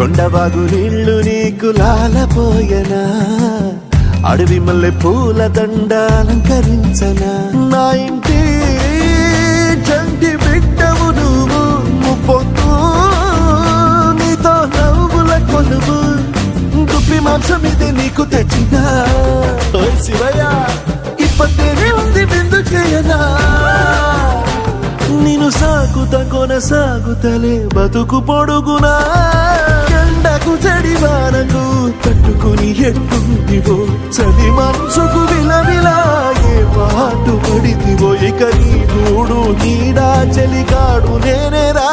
కొండవాగు నీళ్లు నీకు లాలపోయనా అడవి మల్లె పూల దండ అలంకరించనా నా ఇంటి చంటి బిడ్డవు నువ్వు పొద్దు నీతో నవ్వుల కొలువు దుప్పి మాంసం ఇది నీకు తెచ్చినా శివయ్య ఇప్పటినే ఉంది విందు చేయనా నిన్ను సాగుత కొనసాగుతలే బతుకు పొడుగునా ఎండకు చెడివానకు తట్టుకుని ఎట్టుందివో చలి మనసుకు విలవిలా ఏ పాటు పడితివో ఇక నీ గూడు నీడా చెలికాడు నేనేరా